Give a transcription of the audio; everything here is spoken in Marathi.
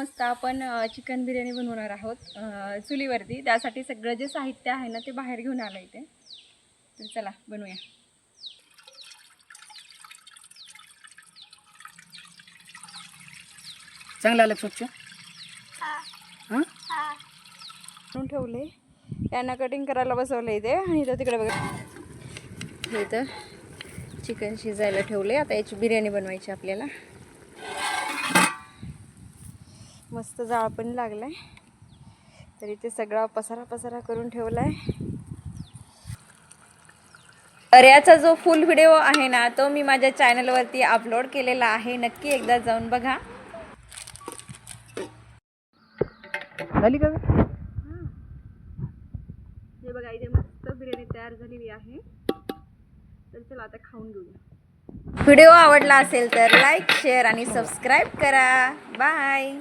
मस्त आपण चिकन बिर्याणी बनवणार आहोत चुलीवरती. त्यासाठी सगळं जे साहित्य आहे ना ते बाहेर घेऊन आलं इथे. तर चला बनवूया. चांगलं आलं स्वच्छ. हां बनवून ठेवले. त्यांना कटिंग करायला बसवलं इथे. आणि इथं तिकडे बघा इथं चिकन शिजायला ठेवले. आता याची बिर्याणी बनवायची आपल्याला. मस्त जाळ पण लागलाय. तर इथे सगळा पसारा करून ठेवलाय. तर याचा जो फुल व्हिडिओ आहे ना तो मी माझ्या चॅनलवरती अपलोड केलेला आहे. नक्की एकदा जाऊन बघा. झाली का? हे बघा इथे मस्त बिर्याणी तयार झालेली आहे. तर चला आता खाऊन घेऊया. व्हिडिओ आवडला असेल तर लाईक, शेअर आणि सबस्क्राईब करा. बाय.